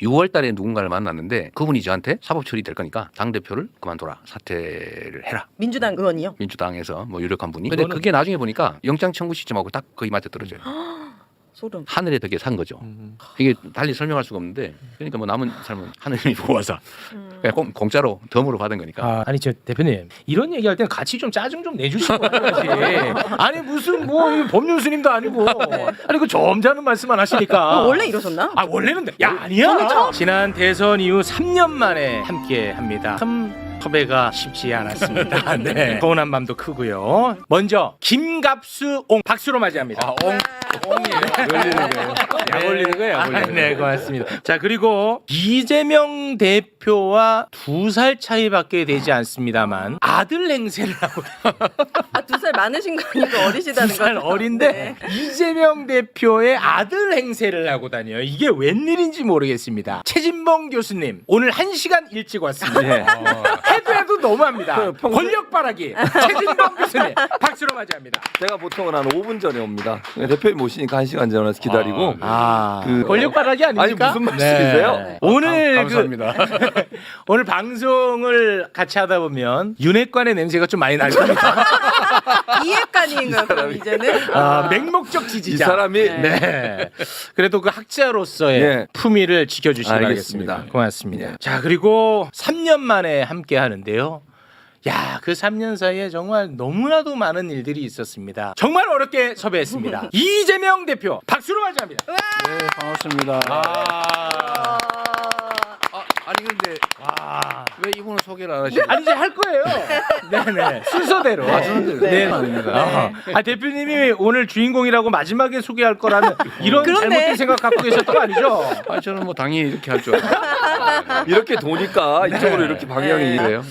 6월 달에 누군가를 만났는데 그분이 저한테 사법 처리될 거니까 당대표를 그만둬라. 사퇴를 해라. 민주당 의원이요? 민주당에서 뭐 유력한 분이. 근데 그게 나중에 보니까 영장 청구 시점하고 딱 거의 맞아 떨어져요. 소름. 하늘의 덕에 산 거죠. 이게 달리 설명할 수가 없는데 그러니까 뭐 남은 삶은 하느님이 보아서 그냥 공짜로 덤으로 받은 거니까. 아니 저 대표님 이런 얘기할 때는 같이 좀 짜증 좀 내주시고 해야지. 아니 무슨 뭐 법률 스님도 아니고 아니 그 점잖은 말씀만 하시니까. 원래 이러셨나? 아 원래는 야 아니야. 지난 대선 이후 3년 만에 함께합니다. 참 섭외가 쉽지 않았습니다. 네. 서운한 마음도 크고요. 먼저 김갑수 옹 박수로 맞이합니다. 올리는 거예요. 약 올리는 거예요. 약 올리는 네, 고맙습니다. 자, 그리고 이재명 대표와 2살 차이밖에 되지 않습니다만 아들 행세를 하고 아, 2살 많으신 거 아니고 어리시다는 2살 거죠? 어린데 네. 이재명 대표의 아들 행세를 하고 다녀요. 이게 웬일인지 모르겠습니다. 최진봉 교수님 오늘 1시간 일찍 왔습니다. 해도 너무합니다. 권력 바라기 최진봉 교수님 박수로 맞이합니다. 제가 보통은 한 5분 전에 옵니다. 대표님 오시니까 1시간 전에 와서 기다리고. 그 권력 바라기 아닙니까? 아니 무슨 말씀이세요? 네. 오늘 감사합니다. 오늘 방송을 같이 하다 보면 윤핵관의 냄새가 좀 많이 날 겁니다. 이해관인가요? 그럼 이제는? 맹목적 이 지지자. 사람이 네. 그래도 그 학자로서의 네. 품위를 지켜주시기 알겠습니다. 바라겠습니다. 고맙습니다. 자, 그리고 3년 만에 함께 하는데요. 야, 그 3년 사이에 정말 너무나도 많은 일들이 있었습니다. 정말 어렵게 섭외했습니다. 이재명 대표 박수로 맞이합니다. 네, 반갑습니다. 아니 근데 왜 이분은 소개를 안 하시죠? 아니 이제 할 거예요. 네네 순서대로. 네. 아닙니다. 대표님이 오늘 주인공이라고 마지막에 소개할 거라는 이런 그렇네. 잘못된 생각 갖고 계셨던 거 아니죠? 아 저는 뭐 당연히 이렇게 할 줄 알았어요. 이렇게 도니까 이쪽으로 이렇게 방향이 그래요?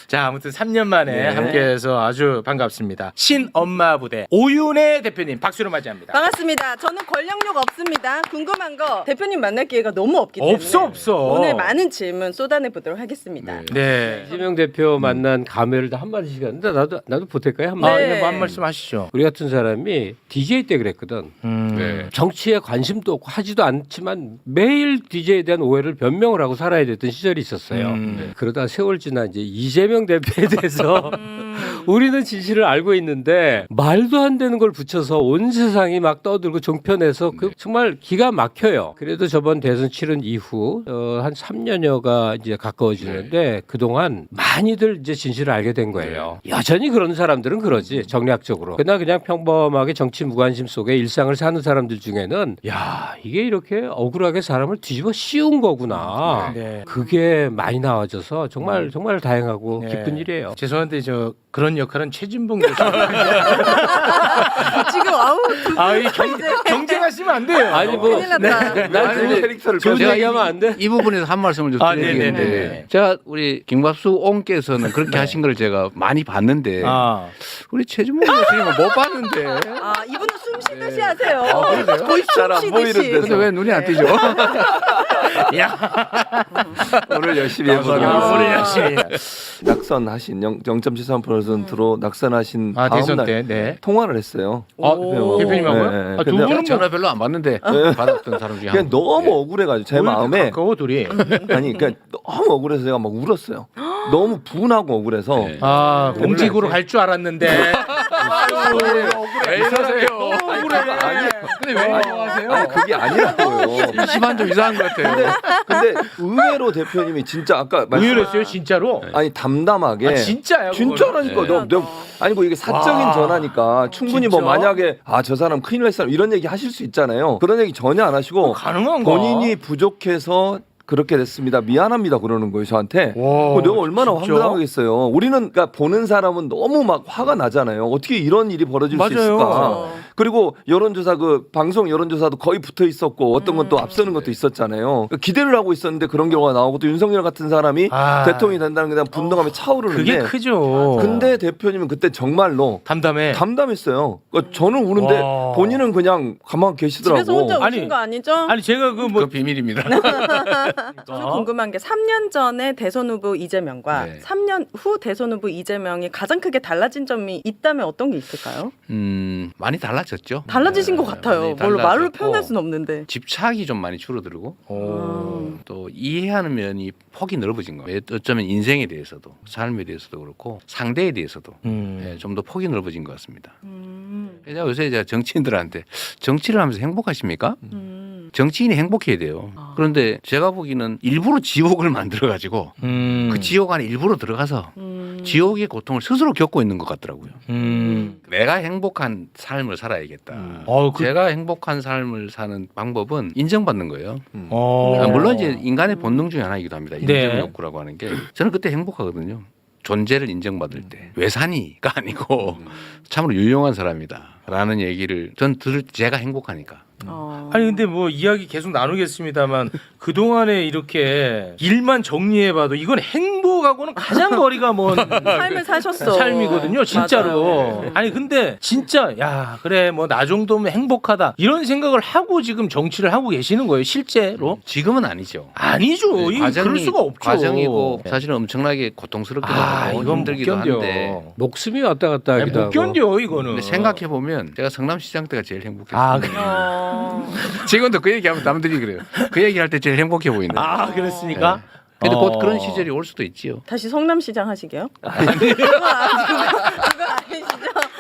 자, 아무튼 3년 만에 네. 함께해서 아주 반갑습니다. 신엄마 부대 오윤혜 대표님 박수로 맞이합니다. 반갑습니다. 저는 권력욕 없습니다. 궁금한 거 대표님 만날 기회가 너무 없기 때문에 없어. 오늘 많은 질문 쏟아내 보도록 하겠습니다. 네. 이재명 대표 만난 감회를 다 한마디씩 하는데 나도 보탤까요? 한 마디. 네. 뭐 한 말씀 하시죠. 우리 같은 사람이 DJ 때 그랬거든. 네. 정치에 관심도 없고 하지도 않지만 매일 DJ에 대한 오해를 변명을 하고 살아야 됐던 시절이 있었어요. 네. 그러다 세월 지나 이제 이재명 대표에 대해서 우리는 진실을 알고 있는데 말도 안 되는 걸 붙여서 온 세상이 막 떠들고 종편에서 그 정말 기가 막혀요. 그래도 저번 대선 치른 이후 한 3년여가 이제 가까워지는데 그동안 많이들 이제 진실을 알게 된 거예요. 여전히 그런 사람들은 그러지 정략적으로. 그러나 그냥 평범하게 정치 무관심 속에 일상을 사는 사람들 중에는 야 이게 이렇게 억울하게 사람을 뒤집어 씌운 거구나. 네. 그게 많이 나와져서 정말 다행하고 네. 기쁜 일이에요. 죄송한데 저 그런 역할은 최진봉 교수. 지금 이 경쟁하시면 안 돼요. 아니 뭐 큰일 났다. 난 근데 캐릭터를 저 제가 얘기하면 안 돼? 이 부분에서 한 말씀을 좀 드리겠는데 네네네. 제가 우리 김갑수 옹께서는 그렇게 하신 걸 제가 많이 봤는데 우리 최준봉 교수님은 못 봤는데 이분은 숨 쉬듯이 하세요. 그러세요? 거의 잘 안 숨 보이는 쉬듯이. 데서. 근데 왜 눈이 안 띄죠? 오늘 열심히 해보도록 오늘 하겠습니다. 열심히. 낙선하신 0.73%로 낙선하신 다음 대선 날 때. 네. 통화를 했어요. 대표님하고요? 네, 네. 두 근데 분은 전화 별로 안 받는데 받았던 사람 중에 한 그냥 분. 너무 억울해가지고 제 마음에 가까워 둘이. 아니 그러니까 너무 억울해서 제가 막 울었어요. 너무 분하고 억울해서 네. 공직으로 갈 줄 알았는데. 왜 이러세요? 근데 왜 이러세요? 아니 그게 아니라고요. 이 시반 좀 이상한 것 같아요. 근데 의외로 대표님이 진짜 아까 의외로했어요 진짜로. 아니 담담하게 진짜요? 진짜라니까 아니 뭐 이게 사적인 전화니까 충분히 뭐 진짜? 만약에 저 사람 큰일 날 사람 이런 얘기 하실 수 있잖아요. 그런 얘기 전혀 안 하시고 가능한가? 본인이 부족해서 그렇게 됐습니다. 미안합니다. 그러는 거예요, 저한테. 와, 내가 얼마나 진짜? 황당하겠어요. 우리는 그러니까 보는 사람은 너무 막 화가 나잖아요. 어떻게 이런 일이 벌어질 수 맞아요. 있을까? 그리고 여론조사 방송 여론조사도 거의 붙어 있었고 어떤 건 또 앞서는 것도 있었잖아요. 기대를 하고 있었는데 그런 경우가 나오고 또 윤석열 같은 사람이 대통령이 된다는 게 대한 분노감이 차오르는데 그게 크죠. 근데 대표님은 그때 정말로 담담해. 담담했어요. 그러니까 저는 우는데 와. 본인은 그냥 가만 계시더라고. 집에서 혼자 아니, 우신 거 아니죠? 아니 제가 그 비밀입니다. 저는 궁금한 게 3년 전에 대선 후보 이재명과 네. 3년 후 대선 후보 이재명이 가장 크게 달라진 점이 있다면 어떤 게 있을까요? 많이 달라졌죠. 달라졌죠. 달라지신 것 네, 같아요. 많이 뭘로 말로 달라졌고 표현할 수는 없는데. 집착이 좀 많이 줄어들고 오. 또 이해하는 면이 폭이 넓어진 거예요. 어쩌면 인생에 대해서도 삶에 대해서도 그렇고 상대에 대해서도 좀 더 폭이 넓어진 것 같습니다. 제가 요새 제가 정치인들한테 정치를 하면서 행복하십니까? 정치인이 행복해야 돼요. 그런데 제가 보기에는 일부러 지옥을 만들어 가지고 그 지옥 안에 일부러 들어가서 지옥의 고통을 스스로 겪고 있는 것 같더라고요. 내가 행복한 삶을 살아야겠다. 제가 행복한 삶을 사는 방법은 인정받는 거예요. 물론 이제 인간의 본능 중에 하나이기도 합니다. 인정 네. 욕구라고 하는 게 저는 그때 행복하거든요. 존재를 인정받을 때 왜 사니가 아니고 참으로 유용한 사람이다라는 얘기를 전 들을 제가 행복하니까. 아니 근데 뭐 이야기 계속 나누겠습니다만 그동안에 이렇게 일만 정리해봐도 이건 행복하고는 가장 거리가 먼 삶을 사셨어. 삶이거든요 진짜로. 맞아요. 아니 근데 진짜 야 그래 뭐 나 정도면 행복하다 이런 생각을 하고 지금 정치를 하고 계시는 거예요 실제로? 지금은 아니죠. 아니죠. 이거 그럴 수가 없죠. 과정이고 사실은 엄청나게 고통스럽기도 하고 이건 힘들기도 못 견뎌. 한데 목숨이 왔다 갔다 아니, 하기도 못 하고. 견뎌 이거는. 근데 생각해 보면 제가 성남시장 때가 제일 행복했어요. 아 그래. 지금도 그 얘기하면 남들이 그래요. 그 얘기할 때 제일 행복해 보이는. 아 그렇습니까? 근데 곧 그런 시절이 올 수도 있지요. 다시 성남시장 하시게요? 그거 아니시죠?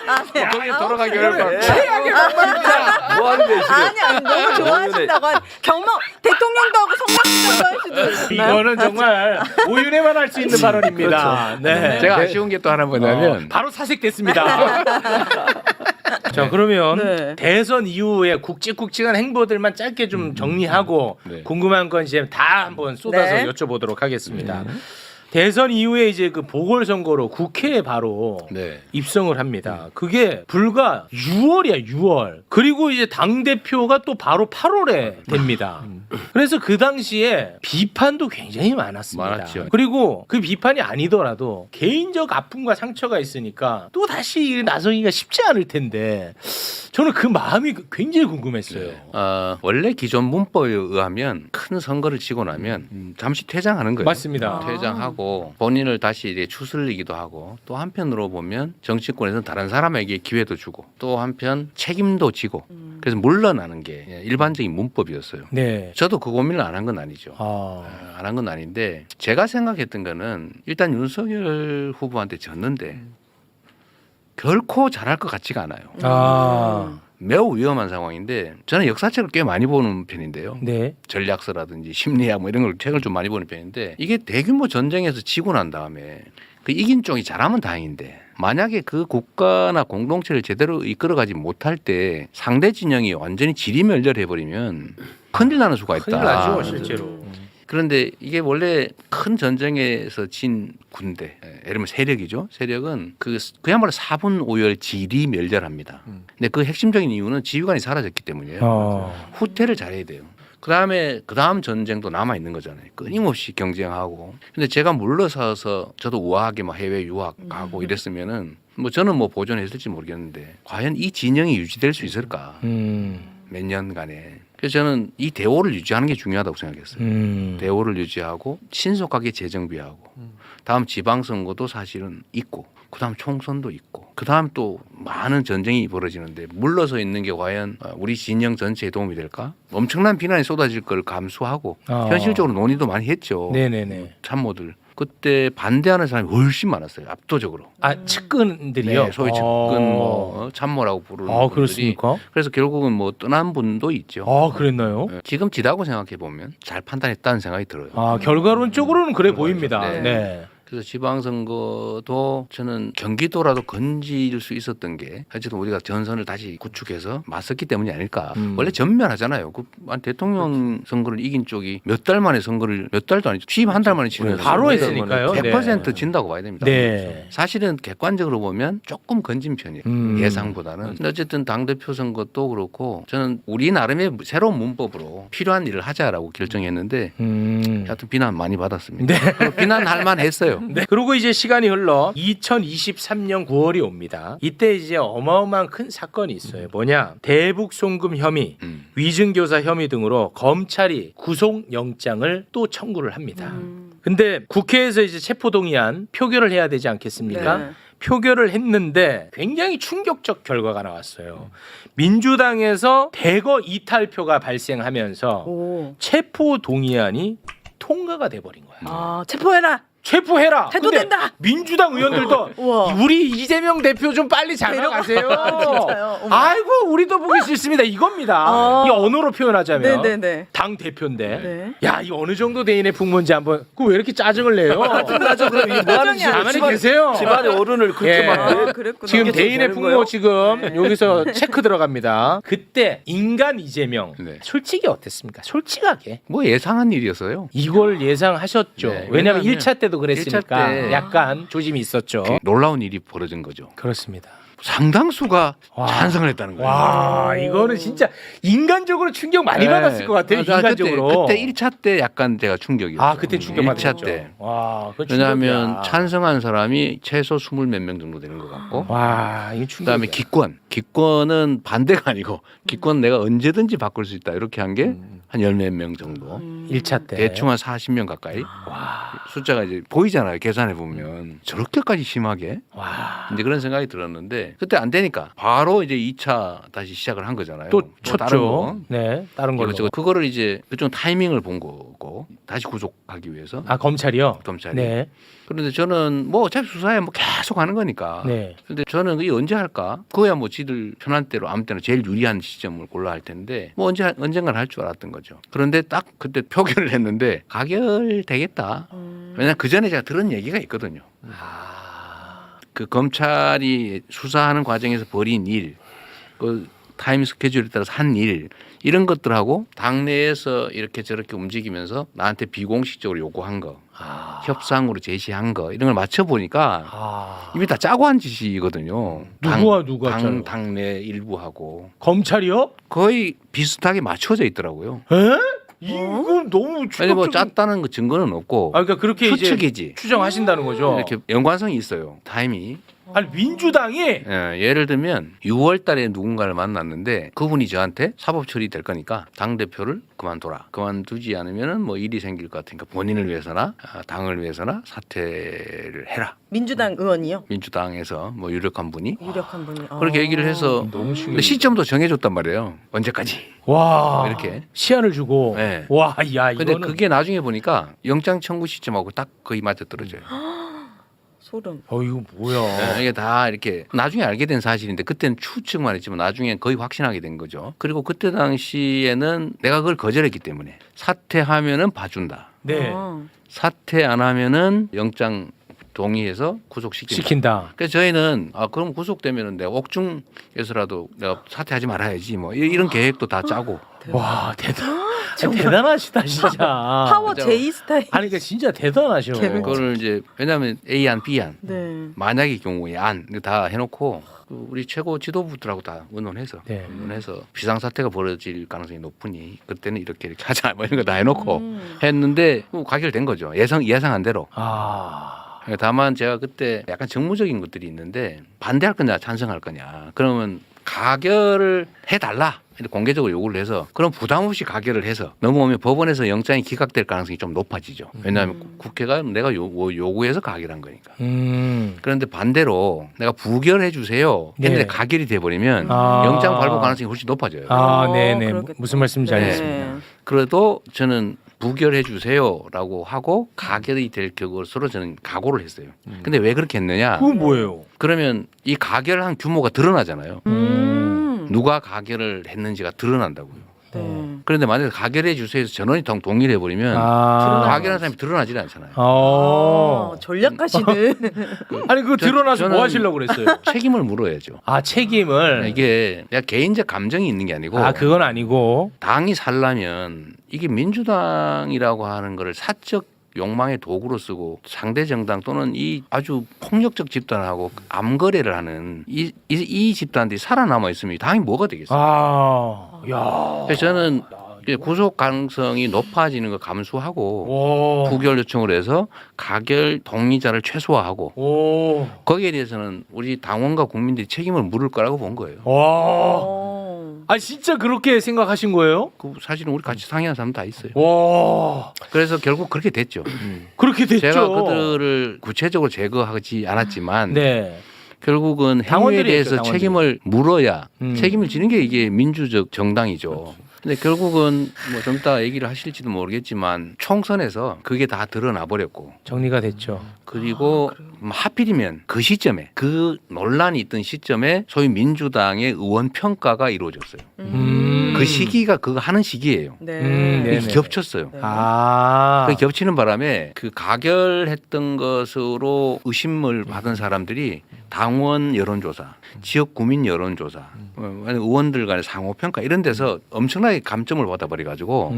아, 네. 거기에 돌아가기 어려울 최악의 방법입니다. 뭐 하는데 지금? 아니 너무 좋아하신다고 경험 대통령도 하고 성남시장도 할 수도 있나요? 이거는 정말 오윤회만 할 수 있는 발언입니다. 네. 제가 아쉬운 게 또 하나 뭐냐면 바로 사색됐습니다. 자 그러면 네. 대선 이후에 굵직굵직한 행보들만 짧게 좀 정리하고 네. 궁금한 건 이제 다 한번 쏟아서 네. 여쭤보도록 하겠습니다. 대선 이후에 이제 그 보궐선거로 국회에 바로 네. 입성을 합니다. 그게 불과 6월이야 6월. 그리고 이제 당 대표가 또 바로 8월에 됩니다. 그래서 그 당시에 비판도 굉장히 많았습니다. 많았죠. 그리고 그 비판이 아니더라도 개인적 아픔과 상처가 있으니까 또 다시 나서기가 쉽지 않을 텐데 저는 그 마음이 굉장히 궁금했어요. 원래 기존 문법에 의하면 큰 선거를 치고 나면 잠시 퇴장하는 거예요. 맞습니다. 퇴장하고 본인을 다시 이제 추슬리기도 하고 또 한편으로 보면 정치권에서는 다른 사람에게 기회도 주고 또 한편 책임도 지고 그래서 물러나는 게 일반적인 문법이었어요. 네. 저도 그 고민을 안 한 건 아니죠. 아. 안 한 건 아닌데 제가 생각했던 거는 일단 윤석열 후보한테 졌는데 결코 잘할 것 같지가 않아요. 아. 매우 위험한 상황인데 저는 역사책을 꽤 많이 보는 편인데요. 네. 전략서라든지 심리학 뭐 이런 걸 책을 좀 많이 보는 편인데 이게 대규모 전쟁에서 지고 난 다음에 그 이긴 쪽이 잘하면 다행인데 만약에 그 국가나 공동체를 제대로 이끌어가지 못할 때 상대 진영이 완전히 지리멸렬해 버리면 큰일 나는 수가 있다. 큰일 나죠 실제로. 그런데 이게 원래 큰 전쟁에서 진 군대, 예를 들면 세력이죠. 세력은 그야말로 4분 5열 지리멸렬합니다. 근데 그 핵심적인 이유는 지휘관이 사라졌기 때문이에요. 후퇴를 잘해야 돼요. 그 다음 전쟁도 남아 있는 거잖아요. 끊임없이 경쟁하고. 근데 제가 물러서서 저도 우아하게 막 해외 유학하고 이랬으면은 뭐 저는 뭐 보존했을지 모르겠는데 과연 이 진영이 유지될 수 있을까? 몇 년간에. 그래서 저는 이 대오를 유지하는 게 중요하다고 생각했어요. 대오를 유지하고 신속하게 재정비하고 다음 지방선거도 사실은 있고 그다음 총선도 있고 그다음 또 많은 전쟁이 벌어지는데 물러서 있는 게 과연 우리 진영 전체에 도움이 될까? 엄청난 비난이 쏟아질 걸 감수하고 현실적으로 논의도 많이 했죠. 네네네. 참모들. 그때 반대하는 사람이 훨씬 많았어요. 압도적으로. 아 측근들이요. 네, 소위 측근 뭐 참모라고 부르는 분들이. 그렇습니까? 그래서 결국은 뭐 떠난 분도 있죠. 아 그랬나요? 네, 지금 지다고 생각해 보면 잘 판단했다는 생각이 들어요. 아 결과론적으로는 그래 보입니다. 네. 네. 그래서 지방선거도 저는 경기도라도 건질 수 있었던 게 어쨌든 우리가 전선을 다시 구축해서 맞섰기 때문이 아닐까. 원래 전면하잖아요. 대통령 선거를 이긴 쪽이 몇 달 만에 선거를 몇 달도 아니죠. 취임 한 달 만에 치는 바로 했으니까요. 100% 진다고 봐야 됩니다. 네. 사실은 객관적으로 보면 조금 건진 편이에요. 예상보다는. 근데 어쨌든 당대표 선거도 그렇고 저는 우리 나름의 새로운 문법으로 필요한 일을 하자라고 결정했는데 하여튼 비난 많이 받았습니다. 네. 비난할 만했어요. 네. 그리고 이제 시간이 흘러 2023년 9월이 옵니다. 이때 이제 어마어마한 큰 사건이 있어요. 뭐냐? 대북 송금 혐의, 위증교사 혐의 등으로 검찰이 구속영장을 또 청구를 합니다. 근데 국회에서 이제 체포동의안 표결을 해야 되지 않겠습니까? 네. 표결을 했는데 굉장히 충격적 결과가 나왔어요. 민주당에서 대거 이탈표가 발생하면서 오. 체포 동의안이 통과가 돼버린 거야. 아 체포해라. 체포해라. 해도된다. 근데 민주당 의원들도 우와. 우리 이재명 대표 좀 빨리 잡아가세요. 진짜요? 어머. 아이고 우리도 보기 싫습니다. 이겁니다. 어. 이 언어로 표현하자면 네네네. 당 대표인데 네. 야 이 어느 정도 대인의 풍문인지 한번 그 왜 이렇게 짜증을 내요? 짜증나죠. 그럼 이게 뭐 하는 짜증이야. 가만히 집안- 계세요. 집안의 어른을 그렇게 예. 막 아, 그랬구나. 지금 이게 좀 대인의 되는 풍모 거예요? 지금 여기서 체크 들어갑니다. 그때 인간 이재명 네. 솔직히 어땠습니까? 솔직하게 뭐 예상한 일이었어요. 이걸 예상하셨죠. 네, 왜냐하면 왜냐하면 1차 때도 그랬으니까 1차 때 약간 조짐이 있었죠. 놀라운 일이 벌어진 거죠. 그렇습니다. 상당수가 와. 찬성을 했다는 거예요. 와 이거는 진짜 인간적으로 충격 많이 네. 받았을 것 같아요. 아, 인간적으로. 그때 1차 때 약간 제가 충격이었죠. 아 그때 충격 1차 받았죠. 때. 와 그건 왜냐하면 충격이야. 찬성한 사람이 최소 20몇 명 정도 되는 것 같고 와 이거 충격. 그다음에 기권은 반대가 아니고 기권 내가 언제든지 바꿀 수 있다 이렇게 한 게 한 열 몇 명 정도 1차 때 대충 한 40명 가까이 숫자가 이제 보이잖아요. 계산해 보면 저렇게까지 심하게 와. 이제 그런 생각이 들었는데 그때 안 되니까 바로 이제 2차 다시 시작을 한 거잖아요. 또 뭐 쳤죠. 다른 거. 네, 다른 걸로. 이것저것 그거를 이제 그쪽 타이밍을 본 거고 다시 구속하기 위해서 아 검찰이요? 검찰이. 네, 그런데 저는 뭐 어차피 수사에 뭐 계속 하는 거니까. 네. 근데 저는 이게 언제 할까? 그거야 뭐 지들 편한 대로 아무 때나 제일 유리한 시점을 골라 할 텐데 뭐 언젠간 할 줄 알았던 거죠. 그런데 딱 그때 표결을 했는데 가결되겠다. 왜냐면 그 전에 제가 들은 얘기가 있거든요. 그 검찰이 수사하는 과정에서 벌인 일, 그 타임 스케줄에 따라서 한 일 이런 것들하고 당내에서 이렇게 저렇게 움직이면서 나한테 비공식적으로 요구한 거, 협상으로 제시한 거 이런 걸 맞춰 보니까 아 이미 다 짜고 한 짓이거든요. 누구와 누가 짜요? 당내 일부하고 검찰이요? 거의 비슷하게 맞춰져 있더라고요. 에? 이거 너무 아니 뭐 충격적인. 짰다는 그 증거는 없고 아 그러니까 그렇게 이제 추측이지. 추정하신다는 거죠. 이렇게 연관성이 있어요. 타임이. 아니 민주당이 예를 들면 6월 달에 누군가를 만났는데 그분이 저한테 사법 처리될 거니까 당대표를 그만둬라. 그만두지 않으면은 뭐 일이 생길 것 같으니까 본인을 위해서나 당을 위해서나 사퇴를 해라. 민주당 의원이요? 민주당에서 뭐 유력한 분이 유력한 분이. 그렇게 얘기를 해서 너무 충격. 근데 시점도 정해줬단 말이에요. 언제까지 와 이렇게. 시한을 주고. 네. 와, 야 근데 이거는. 그게 나중에 보니까 영장 청구 시점하고 딱 거의 맞아 떨어져요. 소름. 이거 뭐야? 이게 다 이렇게 나중에 알게 된 사실인데 그때는 추측만 했지만 나중에 거의 확신하게 된 거죠. 그리고 그때 당시에는 내가 그걸 거절했기 때문에 사퇴하면은 봐준다. 네. 사퇴 안 하면은 영장 동의해서 구속시킨다. 시킨다. 그래서 저희는 그럼 구속되면은 내가 옥중에서라도 내가 사퇴하지 말아야지 뭐 이런 계획도 다 짜고. 와 대단하시다 진짜. 파워 진짜. J 스타일. 아니 그러니까 진짜 대단하셔. 개명. 그거를 이제 왜냐하면 A안 B안 네. 만약의 경우에 안 다 해놓고 우리 최고 지도부들하고 다 의논해서 네. 의논해서 비상사태가 벌어질 가능성이 높으니 그때는 이렇게 하자 뭐 이런 거 다 해놓고 했는데 뭐 가결된 거죠. 예상한 대로. 아. 다만 제가 그때 약간 정무적인 것들이 있는데 반대할 거냐 찬성할 거냐 그러면 가결을 해달라 이렇게 공개적으로 요구를 해서 그럼 부담 없이 가결을 해서 넘어오면 법원에서 영장이 기각될 가능성이 좀 높아지죠. 왜냐하면 국회가 내가 요구해서 가결한 거니까. 그런데 반대로 내가 부결해 주세요 했는데 네. 가결이 돼버리면 아. 영장 발부 가능성이 훨씬 높아져요. 아, 네네. 그렇겠다. 무슨 말씀인지 네. 알겠습니다. 그래도 저는 부결해 주세요라고 하고 가결이 될 것으로 저는 각오를 했어요. 근데 왜 그렇게 했느냐? 그건 뭐예요? 그러면 이 가결한 규모가 드러나잖아요. 음. 누가 가결을 했는지가 드러난다고요. 네. 그런데 만약에 가결해 주세요에서 전원이 동의를 해버리면 가결한 사람이 드러나질 않잖아요. 전략가시는. 아니 그거 드러나서 저는- 뭐 하시려고 그랬어요? 책임을 물어야죠. 아 책임을. 이게 내가 개인적 감정이 있는 게 아니고 아 그건 아니고. 당이 살려면 이게 민주당이라고 하는 거를 사적 욕망의 도구로 쓰고 상대 정당 또는 이 아주 폭력적 집단하고 암거래를 하는 이 집단들이 살아남아 있으면 당이 뭐가 되겠어요? 아, 야. 그래서 저는 구속 가능성이 높아지는 걸 감수하고 와. 부결 요청을 해서 가결 동의자를 최소화하고 오. 거기에 대해서는 우리 당원과 국민들이 책임을 물을 거라고 본 거예요. 와. 아 진짜 그렇게 생각하신 거예요? 그 사실은 우리 같이 상의한 사람 다 있어요. 와. 그래서 결국 그렇게 됐죠. 그렇게 됐죠. 제가 그들을 구체적으로 제거하지 않았지만 네. 결국은 행위에 당원들이 대해서 했죠, 당원들이. 책임을 물어야 음. 책임을 지는 게 이게 민주적 정당이죠. 근데 결국은 뭐 좀 이따 얘기를 하실지도 모르겠지만 총선에서 그게 다 드러나 버렸고 정리가 됐죠. 그리고 하필이면 그 시점에 그 논란이 있던 시점에 소위 민주당의 의원 평가가 이루어졌어요. 그 시기가 그거 하는 시기예요. 네. 네네. 이게 겹쳤어요. 네. 아. 그 겹치는 바람에 그 가결했던 것으로 의심을 받은 사람들이 당원 여론조사, 지역 구민 여론조사, 의원들 간의 상호 평가 이런 데서 엄청나게 감점을 받아버려 가지고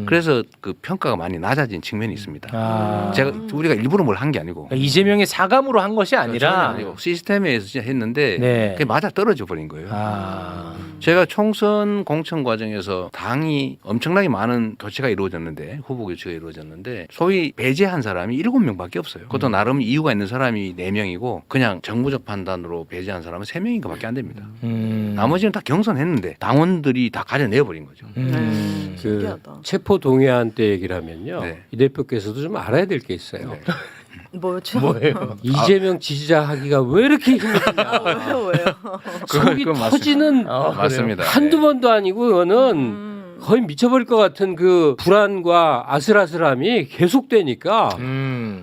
그래서 그 평가가 많이 낮아진 측면이 있습니다. 아. 제가 우리가 일부러 뭘 한 게 아니고 그러니까 이재명의 사감으로 한 것이 아니라 아니고 시스템에서 진짜 했는데 네. 그게 맞아 떨어져 버린 거예요. 아. 제가 총선 공천 과정에서 당이 엄청나게 많은 교체가 이루어졌는데 후보 교체가 이루어졌는데 소위 배제한 사람이 7명밖에 없어요. 그것도 나름 이유가 있는 사람이 4명이고 그냥 정무적 판단으로 배제한 사람은 3명인가밖에 안 됩니다. 나머지는 다 경선했는데 당원들이 다 가려내버린 거죠. 네. 그 신기하다. 체포 동의안 때 얘기를 하면요. 네. 이 대표께서도 좀 알아야 될 게 있어요. 네. 뭐죠? 뭐예요? 이재명 지지자 하기가 왜 이렇게 힘이 드냐. 왜요? 속이 그건 터지는 맞습니다. 한두 네. 번도 아니고 이거는 거의 미쳐버릴 것 같은 그 불안과 아슬아슬함이 계속되니까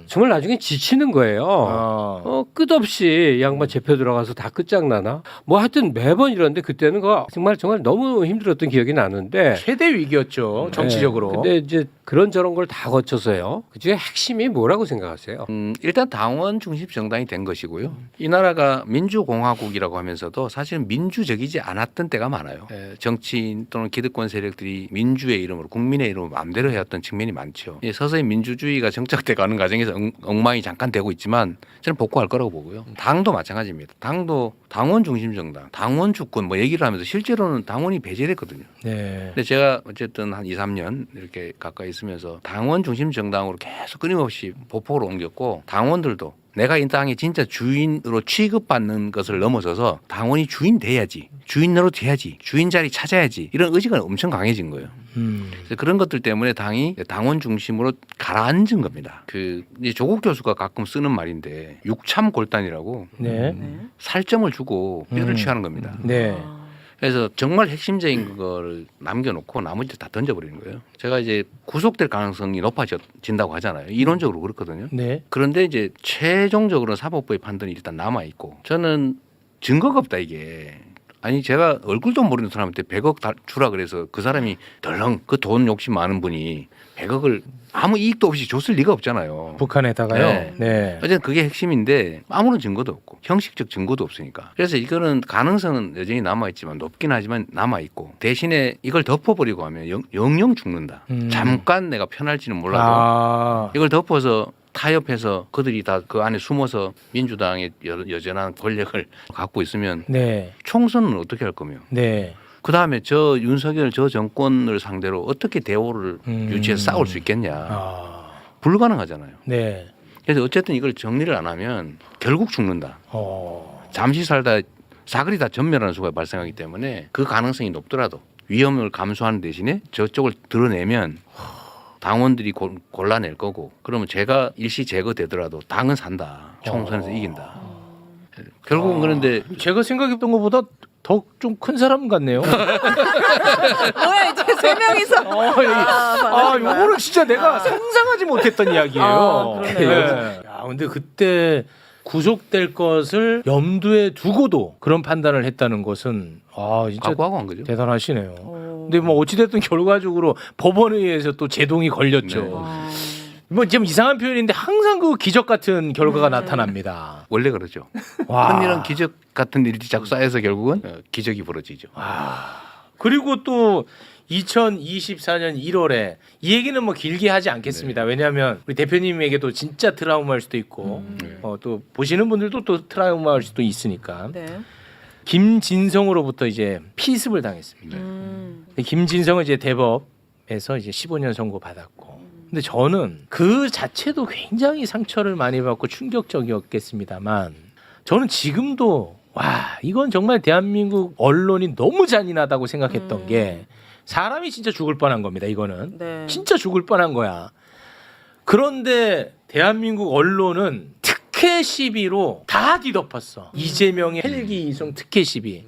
정말 나중에 지치는 거예요. 끝없이 양반 재표 들어가서 다 끝장나나? 뭐 하여튼 매번 이러는데 그때는 그 정말 너무 힘들었던 기억이 나는데 최대 위기였죠. 정치적으로. 네. 근데 이제 그런 저런 걸 다 거쳐서요. 그중에 핵심이 뭐라고 생각하세요? 일단 당원 중심 정당이 된 것이고요. 이 나라가 민주공화국이라고 하면서도 사실은 민주적이지 않았던 때가 많아요. 정치인 또는 기득권 세력들이 민주의 이름으로 국민의 이름으로 마음대로 해왔던 측면이 많죠. 서서히 민주주의가 정착돼 가는 과정에서 엉망이 잠깐 되고 있지만 저는 복구할 거라고 보고요. 당도 마찬가지입니다. 당도 당원 중심 정당, 당원 주권 뭐 얘기를 하면서 실제로는 당원이 배제됐거든요. 네. 근데 제가 어쨌든 한 2, 3년 이렇게 가까이 있으면서 당원 중심 정당으로 계속 끊임없이 보폭으로 옮겼고 당원들도 내가 이 땅의 진짜 주인으로 취급받는 것을 넘어서서 당원이 주인 돼야지, 주인 노릇 해야지, 주인 자리 찾아야지 이런 의지가 엄청 강해진 거예요. 그래서 그런 것들 때문에 당이 당원 중심으로 가라앉은 겁니다. 그 이제 조국 교수가 가끔 쓰는 말인데 육참골단이라고 네. 살점을 주고 뼈를 취하는 겁니다. 네. 그래서 정말 핵심적인 걸 남겨놓고 나머지 다 던져버리는 거예요. 제가 이제 구속될 가능성이 높아진다고 하잖아요. 이론적으로 그렇거든요. 네. 그런데 이제 최종적으로 사법부의 판단이 일단 남아 있고 저는 증거가 없다 이게. 아니 제가 얼굴도 모르는 사람한테 100억 주라 그래서 그 사람이 덜렁 그 돈 욕심 많은 분이 100억을 아무 이익도 없이 줬을 리가 없잖아요. 북한에다가요. 네. 네. 어쨌든 그게 핵심인데 아무런 증거도 없고 형식적 증거도 없으니까 그래서 이거는 가능성은 여전히 남아있지만 높긴 하지만 남아있고 대신에 이걸 덮어버리고 하면 영영 죽는다. 잠깐 내가 편할지는 몰라도 이걸 덮어서 타협해서 그들이 다 그 안에 숨어서 민주당의 여전한 권력을 갖고 있으면 네. 총선은 어떻게 할 거며 네. 그다음에 저 윤석열 저 정권을 상대로 어떻게 대오를 유치해서 싸울 수 있겠냐. 불가능하잖아요. 네. 그래서 어쨌든 이걸 정리를 안 하면 결국 죽는다. 잠시 살다 사거리 다 전멸하는 수가 발생하기 때문에 그 가능성이 높더라도 위험을 감수하는 대신에 저쪽을 드러내면 당원들이 골라낼 거고 그러면 제가 일시 제거되더라도 당은 산다. 총선에서 이긴다. 결국은 그런데 제가 생각했던 것보다 더 좀 큰 사람 같네요. 뭐야 이제 3명이서. 요거는 진짜 내가 상상하지 못했던 이야기예요. 그러네요. 야, 근데 그때 구속될 것을 염두에 두고도 그런 판단을 했다는 것은 진짜 각오하고 한 거죠. 대단하시네요. 근데 뭐 어찌됐든 결과적으로 법원에 의해서 또 제동이 걸렸죠. 뭐 좀 이상한 표현인데 항상 그 기적 같은 결과가 나타납니다. 원래 그러죠. 흔히는 기적 같은 일이 자꾸 쌓여서 결국은 기적이 벌어지죠. 그리고 또 2024년 1월에 이 얘기는 뭐 길게 하지 않겠습니다. 왜냐하면 우리 대표님에게도 진짜 트라우마일 수도 있고 또 보시는 분들도 또 트라우마일 수도 있으니까 네. 김진성으로부터 이제 피습을 당했습니다. 김진성은 이제 대법에서 이제 15년 선고 받았고, 근데 저는 그 자체도 굉장히 상처를 많이 받고 충격적이었겠습니다만, 저는 지금도 이건 정말 대한민국 언론이 너무 잔인하다고 생각했던 게 사람이 진짜 죽을 뻔한 겁니다. 이거는 진짜 죽을 뻔한 거야. 그런데 대한민국 언론은 특히 특혜 시비로 다 뒤덮었어. 이재명의 헬기 이송 특혜 시비.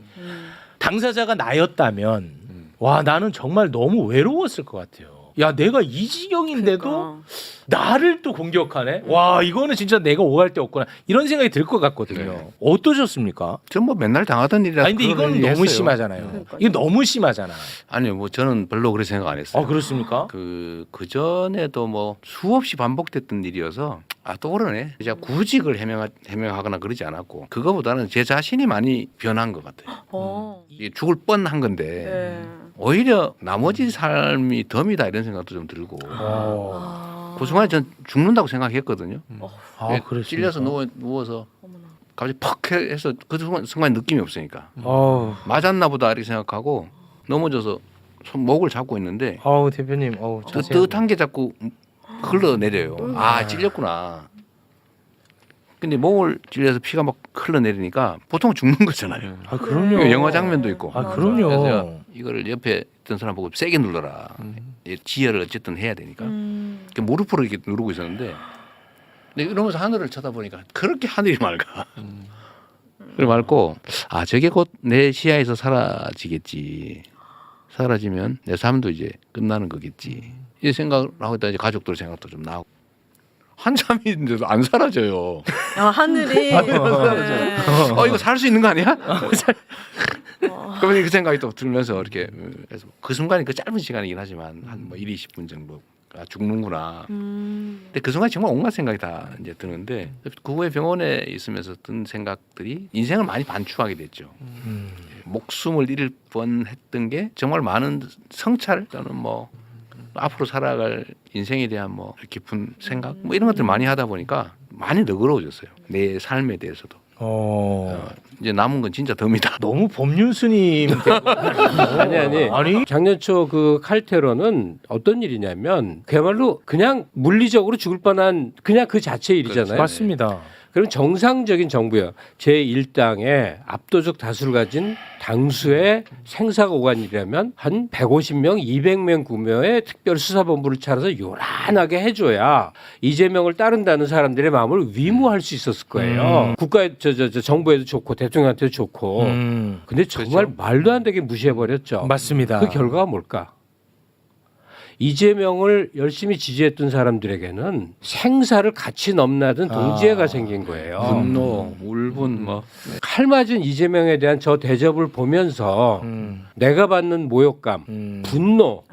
당사자가 나였다면 와 나는 정말 너무 외로웠을 것 같아요. 야 내가 이 지경인데도 그러니까. 나를 또 공격하네. 와 이거는 진짜 내가 오갈 데 없구나 이런 생각이 들 것 같거든요. 네. 어떠셨습니까? 전 뭐 맨날 당하던 일이라. 아니 근데 이건 너무 심하잖아요. 그러니까요. 이거 너무 심하잖아. 아니요, 뭐 저는 별로 그렇게 생각 안 했어요. 그렇습니까? 그 전에도 뭐 수없이 반복됐던 일이어서 또 그러네. 제가 구직을 해명하거나 그러지 않았고 그거보다는 제 자신이 많이 변한 것 같아요. 이게 죽을 뻔한 건데 네. 오히려 나머지 삶이 덤이다 이런 생각도 좀 들고 그 순간에 전 죽는다고 생각했거든요. 예, 그렇습니까? 찔려서 누워서 갑자기 퍽 해서 그 순간 느낌이 없으니까 맞았나 보다 이렇게 생각하고 넘어져서 목을 잡고 있는데 대표님 뜨뜻한 게 자꾸 흘러내려요. 찔렸구나. 근데 목을 찔려서 피가 막 흘러내리니까 보통 죽는 거잖아요. 그럼요. 영화 장면도 있고. 그럼요. 그래서 제가 이거를 옆에 있던 사람 보고 세게 눌러라. 지혈을 어쨌든 해야 되니까. 이렇게 무릎으로 이렇게 누르고 있었는데 근데 이러면서 하늘을 쳐다보니까 그렇게 하늘이 맑아. 그래 맑고 저게 곧 내 시야에서 사라지겠지. 사라지면 내 삶도 이제 끝나는 거겠지. 이 생각을 하고 있다 이제 가족들 생각도 좀 나오고 한참인데도 안 사라져요. 하늘이 네. 이거 살 수 있는 거 아니야? 그러면 그 생각이 또 들면서 이렇게 그래서 그 순간이 그 짧은 시간이긴 하지만 한 뭐 1, 20분 정도 죽는구나. 근데 그 순간 정말 온갖 생각이 다 이제 드는데 그 후에 병원에 있으면서 든 생각들이 인생을 많이 반추하게 됐죠. 목숨을 잃을 뻔했던 게 정말 많은 성찰 또는 뭐 앞으로 살아갈 인생에 대한 뭐 깊은 생각 뭐 이런 것들 많이 하다 보니까 많이 너그러워졌어요. 내 삶에 대해서도. 이제 남은 건 진짜 덤이다. 너무 법륜스님. 아니 작년 초 그 칼테러는 어떤 일이냐면 그야말로 그냥 물리적으로 죽을 뻔한 그냥 그 자체 일이잖아요. 맞습니다. 그럼 정상적인 정부요. 제1당의 압도적 다수를 가진 당수의 생사가 오간 일이라면 한 150명, 200명 구매의 특별수사본부를 차려서 요란하게 해줘야 이재명을 따른다는 사람들의 마음을 위무할 수 있었을 거예요. 국가에 정부에도 좋고 대통령한테도 좋고. 근데 정말 말도 안 되게 무시해버렸죠. 맞습니다. 그 결과가 뭘까? 이재명을 열심히 지지했던 사람들에게는 생사를 같이 넘나든 동지애가 생긴 거예요. 분노, 울분 뭐. 칼 맞은 이재명에 대한 저 대접을 보면서 내가 받는 모욕감, 분노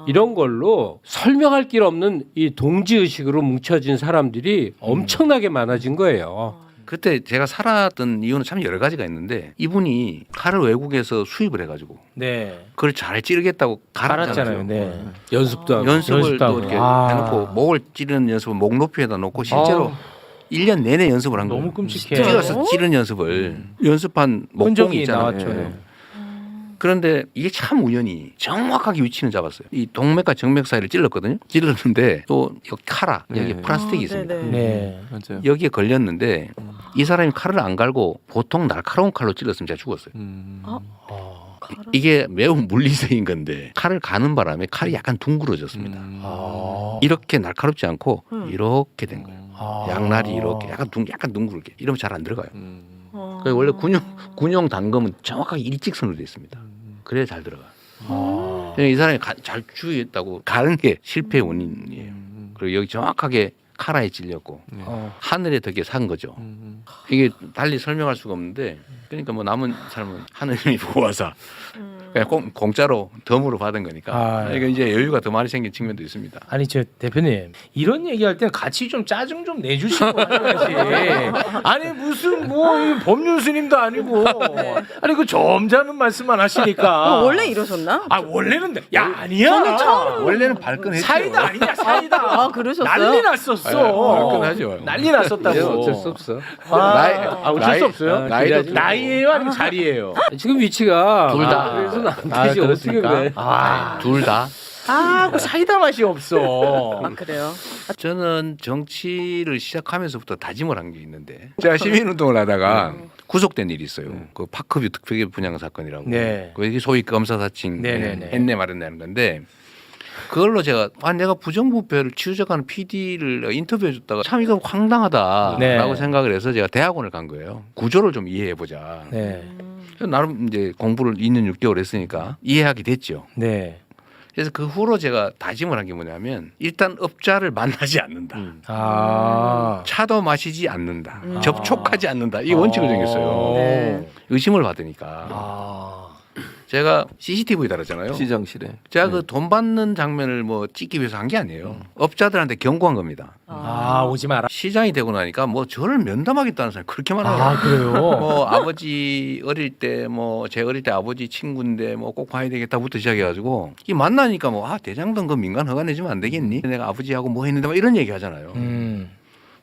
이런 걸로 설명할 길 없는 이 동지의식으로 뭉쳐진 사람들이 엄청나게 많아진 거예요. 그때 제가 살았던 이유는 참 여러 가지가 있는데 이분이 칼을 외국에서 수입을 해가지고 네. 그걸 잘 찌르겠다고 갈았잖아요. 갈았잖아요. 네. 연습도 하고. 연습을 연습도 또 하고. 이렇게 해놓고 목을 찌르는 연습을 목 높이에다 놓고 실제로 1년 내내 연습을 한 거예요. 너무 끔찍해. 찔러서 찌르는 연습을 연습한 목공이 흔적이 있잖아요. 나왔죠. 예. 그런데 이게 참 우연히 정확하게 위치는 잡았어요. 이 동맥과 정맥 사이를 찔렀거든요. 찔렀는데 또 여기 카라 여기 네. 플라스틱이 있습니다. 네네. 네. 맞아요. 여기에 걸렸는데 이 사람이 칼을 안 갈고 보통 날카로운 칼로 찔렀으면 제가 죽었어요. 이게 매우 물리적인 건데 칼을 가는 바람에 칼이 약간 둥그러졌습니다. 이렇게 날카롭지 않고 이렇게 된 거예요. 양날이 이렇게 약간 둥글게 이러면 잘 안 들어가요. 그래서 원래 군용 단검은 정확하게 일직선으로 되어 있습니다. 그래야 잘 들어가요. 그러니까 이 사람이 잘 주의했다고 가는 게 실패의 원인이에요. 그리고 여기 정확하게 카라에 찔렸고 하늘의 덕에 산 거죠. 이게 달리 설명할 수가 없는데 그러니까 뭐 남은 삶은 하느님이 보호하사 그냥 공짜로 덤으로 받은 거니까 그러니까 이제 여유가 더 많이 생긴 측면도 있습니다. 아니 저 대표님 이런 얘기할 때는 같이 좀 짜증 좀 내주시고 하셔야지. 아니 무슨 뭐 이 법륜스님도 아니고 아니 그 점잖은 말씀만 하시니까 원래 이러셨나? 원래는 아니야. 저는 처음 원래는 발끈했죠. 사이다 아니냐 사이다. 그러셨어요? 난리 났었어. 발끈하죠. 난리 났었다고. 어쩔 수 없어. 어쩔 수 없어요. 나이도 나이예요 아니면 자리예요? 지금 위치가 둘 다. 그래서는 안 되지. 어떻게 그래? 둘 다. 그 사이다 맛이 없어. 그래요. 저는 정치를 시작하면서부터 다짐을 한 게 있는데 제가 시민운동을 하다가 구속된 일이 있어요. 그 파크뷰 특별기 분양 사건이라고. 네. 그게 소위 검사 사칭 네네네. 했네 말했네 하는 건데 그걸로 제가 내가 부정부패를 추적하는 PD를 인터뷰해줬다가 참 이거 황당하다라고 네. 생각을 해서 제가 대학원을 간 거예요. 구조를 좀 이해해보자. 네. 그래서 나름 이제 공부를 2년 6개월 했으니까 이해하게 됐죠. 네. 그래서 그 후로 제가 다짐을 한 게 뭐냐면 일단 업자를 만나지 않는다. 아. 차도 마시지 않는다. 접촉하지 않는다. 이게 원칙을 정했어요. 네. 의심을 받으니까. 아. 제가 CCTV 달았잖아요. 시장실에. 제가 그 돈 받는 장면을 뭐 찍기 위해서 한 게 아니에요. 업자들한테 경고한 겁니다. 아, 오지 마라. 시장이 되고 나니까 뭐 저를 면담하겠다는 사람이 그렇게 많아요. 아, 그래요? 뭐 아버지 어릴 때 뭐 제 어릴 때 아버지 친구인데 뭐 꼭 봐야 되겠다부터 시작해가지고 이 만나니까 뭐 대장동 그 민간 허가 내주면 안 되겠니? 내가 아버지하고 뭐 했는데 막 이런 얘기 하잖아요.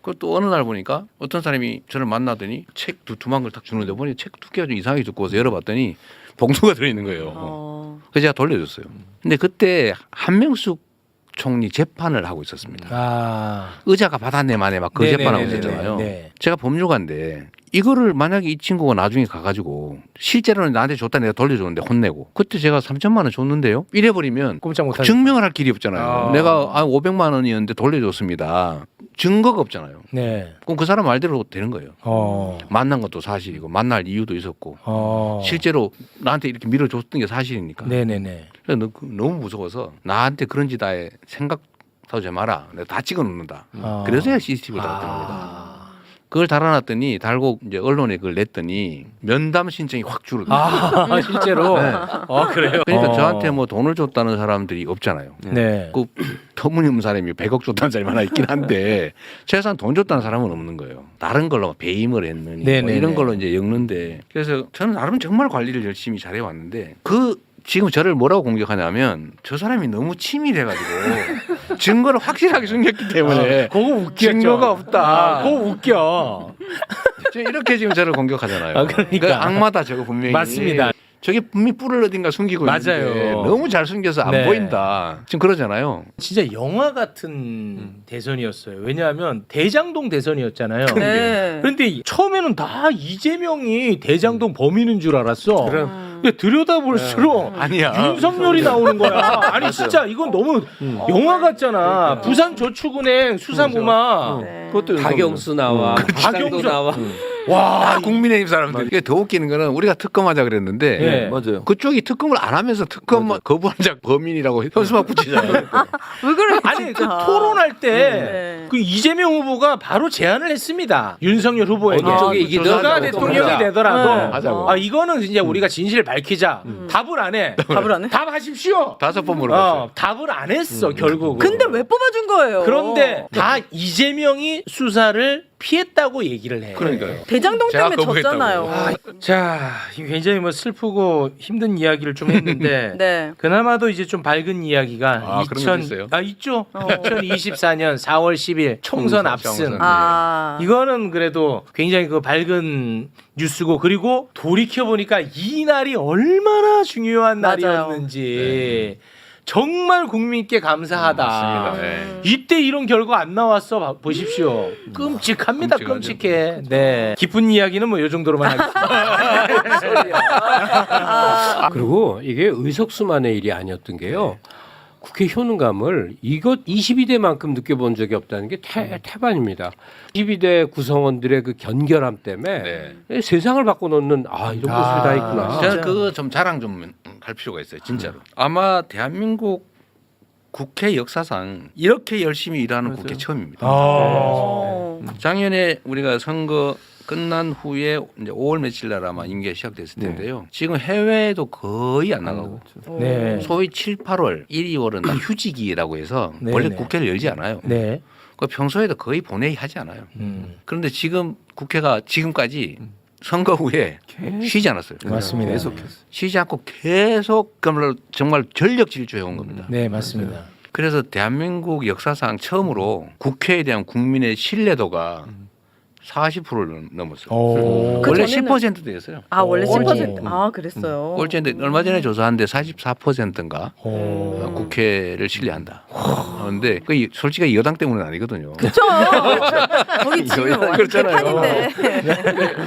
그또 어느 날 보니까 어떤 사람이 저를 만나더니 책 두툼한 걸 딱 주는데 보니 책 두께가 좀 이상하게 두꺼워서 열어봤더니 봉투가 들어있는 거예요. 그래서 제가 돌려줬어요. 근데 그때 한명숙 총리 재판을 하고 있었습니다. 아. 의자가 받았네 만에 막 그 재판하고 네네네네네. 있었잖아요. 네. 제가 법률가인데 이거를 만약에 이 친구가 나중에 가가지고 실제로는 나한테 줬다 내가 돌려줬는데 혼내고 그때 제가 3천만 원 줬는데요. 이래버리면 꼼짝 못하죠. 증명을 할 길이 없잖아요. 아. 내가 500만 원이었는데 돌려줬습니다. 증거가 없잖아요. 네. 그럼 그 사람 말대로 되는 거예요. 어. 만난 것도 사실이고 만날 이유도 있었고 실제로 나한테 이렇게 밀어줬던 게 사실이니까. 네네네. 그래서 너무 무서워서 나한테 그런 짓 아예 생각도 하지 마라. 내가 다 찍어놓는다. 아. 그래서야 CCTV를 달았던 겁니다. 그걸 달아놨더니 달고 이제 언론에 그걸 냈더니 면담 신청이 확 줄어들어요. 아, 실제로. 네. 그래요. 그러니까 저한테 뭐 돈을 줬다는 사람들이 없잖아요. 네. 그 터무니없는 사람이 100억 줬다는 사람이 하나 있긴 한데 최소한 돈 줬다는 사람은 없는 거예요. 다른 걸로 배임을 했느니 뭐 네네네. 이런 걸로 이제 엮는데 그래서 저는 나름 정말 관리를 열심히 잘해 왔는데 지금 저를 뭐라고 공격하냐면 저 사람이 너무 치밀해가지고 증거를 확실하게 숨겼기 때문에 그거 웃겼죠. 증거가 없다. 그거 웃겨. 지금 이렇게 지금 저를 공격하잖아요. 아, 그러니까. 악마다 저거 분명히. 맞습니다. 저게 분명히 뿔을 어딘가 숨기고 맞아요. 있는데 너무 잘 숨겨서 안 네. 보인다. 지금 그러잖아요. 진짜 영화 같은 대선이었어요. 왜냐하면 대장동 대선이었잖아요. 네. 그런데 처음에는 다 이재명이 대장동 범인인 줄 알았어. 근데 들여다볼수록 아니야. 윤석열이 나오는 거야. 아니 진짜 이건 너무 영화 같잖아. 부산저축은행 수사무마. 네. 그것도 박영수 나와, 박상도 박영수. 나와. 와, 국민의힘 사람들. 이게 더 웃기는 거는 우리가 특검하자 그랬는데 네. 맞아요. 그쪽이 특검을 안 하면서 특검 거부한 자 범인이라고 현수막 붙이잖아요. 왜 그래? 아니 그 진짜. 토론할 때 네. 그 이재명 후보가 바로 제안을 했습니다. 윤석열 후보에게 어느 쪽이 이기든 누가 하자고. 대통령이 하자. 되더라도 네. 하자고. 아 이거는 이제 우리가 진실을 밝히자. 답을 안 해. 답을 안 해? 답하십시오. 5번 물어봤어요. 답을 안 했어 결국. 근데 왜 뽑아준 거예요? 그런데 다 이재명이 수사를 피했다고 얘기를 해. 그러니까요. 대장동 제가 때문에 거부했다고. 졌잖아요. 자, 굉장히 뭐 슬프고 힘든 이야기를 좀 했는데 네. 그나마도 이제 좀 밝은 이야기가 아, 그런 게 있어요? 있죠. 2024년 4월 10일 총선 압승. 총선. 아. 이거는 그래도 굉장히 그 밝은 뉴스고 그리고 돌이켜 보니까 이 날이 얼마나 중요한 맞아요. 날이었는지 정말 국민께 감사하다. 맞습니다. 네. 이때 이런 결과 안 나왔어 보십시오. 끔찍합니다. 끔찍하죠. 끔찍해. 네. 깊은 이야기는 뭐 이 정도로만 하겠습니다. 그리고 이게 의석수만의 일이 아니었던 게요. 국회 효능감을 이것 22대만큼 느껴본 적이 없다는 게 태반입니다. 22대 구성원들의 그 견결함 때문에 세상을 바꿔놓는 이런 모습이 다 있구나. 저는 그거 좀 자랑 좀 할 필요가 있어요. 진짜로. 아마 대한민국 국회 역사상 이렇게 열심히 일하는 국회 처음입니다. 작년에 우리가 선거 끝난 후에 이제 5월 며칠 날 아마 임기가 시작됐을 텐데요. 지금 해외에도 거의 안 나가고 네. 소위 7, 8월, 1, 2월은 다 휴직이라고 해서 네, 원래 네. 국회를 열지 않아요. 네. 그 평소에도 거의 본회의 하지 않아요. 그런데 지금 국회가 지금까지 선거 후에 쉬지 않았어요. 맞습니다. 계속해서. 쉬지 않고 계속 정말 전력 질주해 온 겁니다. 네, 맞습니다. 그래서 대한민국 역사상 처음으로 국회에 대한 국민의 신뢰도가 40%를 넘었어요. 오. 원래 그전에는- 10%대였어요. 아 원래 오. 10%. 아 그랬어요. 꼴찌인데 얼마 전에 조사한데 44%인가 오. 국회를 신뢰한다. 그런데 그 솔직히 여당 때문은 아니거든요. 그렇죠. 거기 지금 완전 그렇잖아요. 판인데.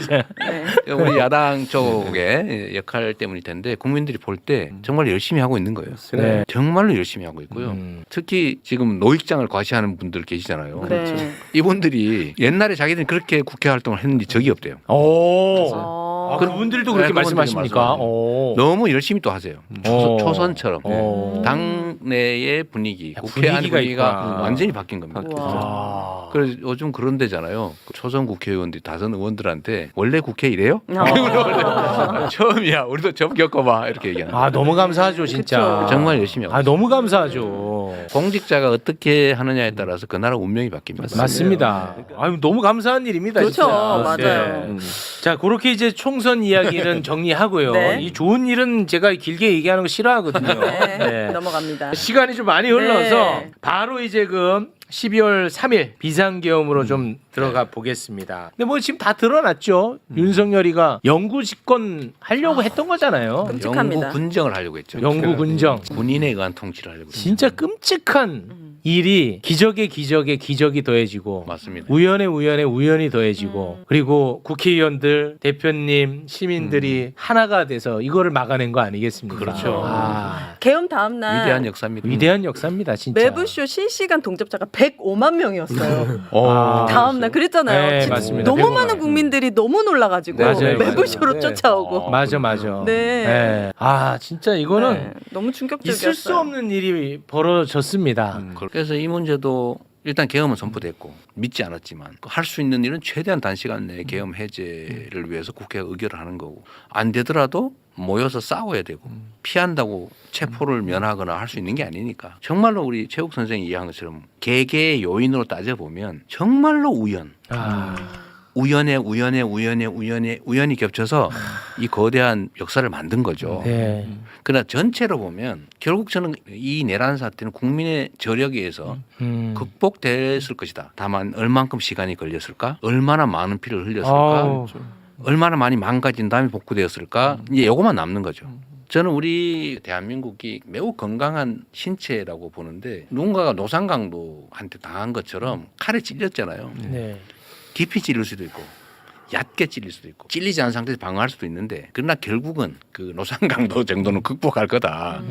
네. 우리 야당 쪽의 역할 때문일 텐데 국민들이 볼 때 정말 열심히 하고 있는 거예요. 네. 정말로 열심히 하고 있고요. 특히 지금 노익장을 과시하는 분들 계시잖아요. 네. 이분들이 옛날에 자기들이 그렇게 국회 활동을 했는지 적이 없대요. 오. 아, 아, 그분들도 그렇게 네, 말씀하십니까? 말씀하세요. 오. 너무 열심히 또 하세요. 오. 초선처럼. 오. 당내의 분위기, 야, 국회 안의 분위기가 분위기가 있구나. 완전히 바뀐 겁니다. 우와. 아. 그래서 요즘 그런 데잖아요. 초선 국회의원들이 다선 의원들한테 원래 국회 이래요? 아. 처음이야. 우리도 처음 겪어봐. 이렇게 얘기하는 아, 너무 감사하죠, 진짜. 그쵸. 정말 열심히 하고 아, 너무 감사하죠. 공직자가 어떻게 하느냐에 따라서 그 나라 운명이 바뀝니다. 맞습니다. 아유, 너무 감사한 일입니다. 그렇죠. 진짜. 맞아요. 네. 자, 그렇게 이제 총선 이야기는 정리하고요. 네. 이 좋은 일은 제가 길게 얘기하는 거 싫어하거든요. 네. 네. 넘어갑니다. 시간이 좀 많이 흘러서 네. 바로 이제 그 12월 3일 비상계엄으로 좀 들어가 보겠습니다. 근데 뭐 지금 다 드러났죠. 윤석열이가 영구 집권 하려고 했던 거잖아요. 끔찍합니다. 영구 군정을 하려고 했죠. 영구 군정. 군인에 의한 통치를 하려고 했죠. 진짜 끔찍한 일이 기적에 기적이 더해지고 맞습니다. 우연에 우연이 더해지고 그리고 국회의원들, 대표님, 시민들이 하나가 돼서 이거를 막아낸 거 아니겠습니까? 그렇죠. 아, 개엄 다음 날 위대한 역사입니다. 위대한 역사입니다, 진짜. 매부쇼 실시간 동접자가 105만 명이었어요. 아, 다음 날 그랬잖아요. 네, 진짜 맞습니다. 너무 105만 많은 국민들이 너무 놀라가지고 맞아요, 매부쇼로 맞아요. 쫓아오고. 맞아. 네. 아, 진짜 이거는 네, 너무 충격적이었어요. 있을 수 없는 일이 벌어졌습니다. 그래서 이 문제도 일단 계엄은 선포됐고 믿지 않았지만 할 수 있는 일은 최대한 단시간 내에 계엄 해제를 위해서 국회가 의결을 하는 거고 안 되더라도 모여서 싸워야 되고 피한다고 체포를 면하거나 할 수 있는 게 아니니까 정말로 우리 최욱 선생이 이야기한 것처럼 개개의 요인으로 따져보면 정말로 우연히 겹쳐서 이 거대한 역사를 만든 거죠. 네. 그러나 전체로 보면 결국 저는 이 내란 사태는 국민의 저력에 의해서 극복됐을 것이다. 다만 얼만큼 시간이 걸렸을까? 얼마나 많은 피를 흘렸을까? 아우. 얼마나 많이 망가진 다음에 복구되었을까? 이제 이거만 남는 거죠. 저는 우리 대한민국이 매우 건강한 신체라고 보는데 누군가가 노상강도한테 당한 것처럼 칼에 찔렸잖아요. 네. 깊이 찔릴 수도 있고 얕게 찔릴 수도 있고 찔리지 않은 상태에서 방어할 수도 있는데 그러나 결국은 그 노상강도 정도는 극복할 거다.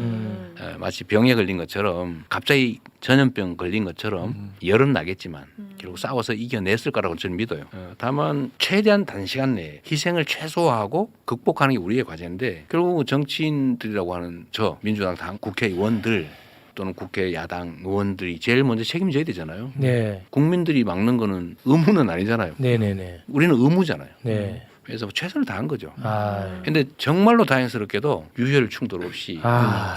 마치 병에 걸린 것처럼 갑자기 전염병 걸린 것처럼 열은 나겠지만 결국 싸워서 이겨냈을 거라고 저는 믿어요. 다만 최대한 단시간 내에 희생을 최소화하고 극복하는 게 우리의 과제인데 결국 정치인들이라고 하는 저 민주당 당 국회의원들 또는 국회 야당 의원들이 제일 먼저 책임져야 되잖아요. 네. 국민들이 막는 거는 의무는 아니잖아요. 네네네. 우리는 의무잖아요. 네. 그래서 최선을 다한 거죠. 아. 근데 정말로 다행스럽게도 유혈 충돌 없이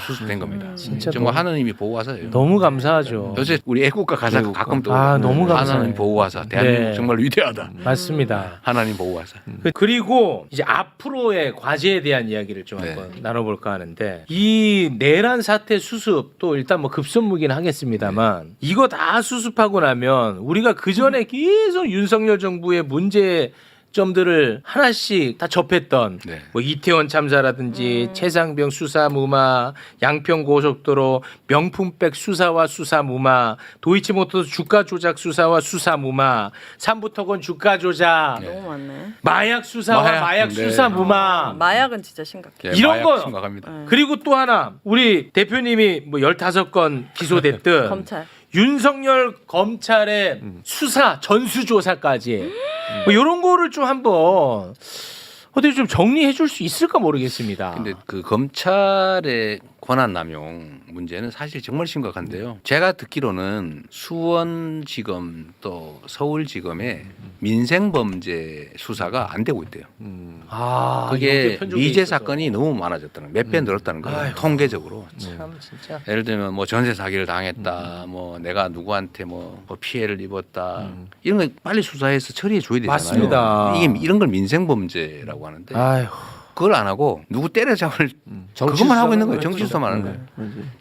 수습된 겁니다. 진짜 정말 너무- 하나님이 보호하사예요. 너무 감사하죠. 요새 우리 애국가 가사가 애국가. 가끔 또 아, 너무 감사해요. 하나님 보호하사. 대한민국 네. 정말 위대하다. 맞습니다. 하나님 보호하사. 그리고 이제 앞으로의 과제에 대한 이야기를 좀 네. 한번 나눠볼까 하는데 이 내란 사태 수습 또 일단 뭐 급선무긴 하겠습니다만 이거 다 수습하고 나면 우리가 그 전에 계속 윤석열 정부의 문제점들을 하나씩 다 접했던 네. 뭐 이태원 참사라든지 최상병 수사 무마, 양평 고속도로 명품백 수사와 수사 무마, 도이치모터스 주가 조작 수사와 수사 무마, 삼부토건 주가 조작, 너무 많네. 마약 수사와 마약 네. 수사 무마. 마약은 진짜 심각해. 네, 이런 마약 거. 심각합니다. 그리고 또 하나 우리 대표님이 뭐 15건 기소됐든 검찰. 윤석열 검찰의 수사 전수조사까지 뭐 이런 거를 좀 한번 어떻게 좀 정리해 줄 수 있을까 모르겠습니다. 근데 그 검찰의 권한 남용 문제는 사실 정말 심각한데요. 제가 듣기로는 수원지검 또 서울지검의 민생범죄 수사가 안 되고 있대요. 아, 그게 이게 편중돼 미제 있어서. 사건이 너무 많아졌다는 몇 배 늘었다는 거예요. 아이고. 통계적으로. 참 진짜. 예를 들면 뭐 전세 사기를 당했다, 뭐 내가 누구한테 뭐 피해를 입었다 이런 거 빨리 수사해서 처리해 줘야 되잖아요. 맞습니다. 이게 이런 걸 민생범죄라고 하는데 아휴. 그걸 안 하고 누구 때려잡을 정치 그것만 하고 수사만 있는 거예요. 하는 정치 거죠. 수사만 하는 거예요.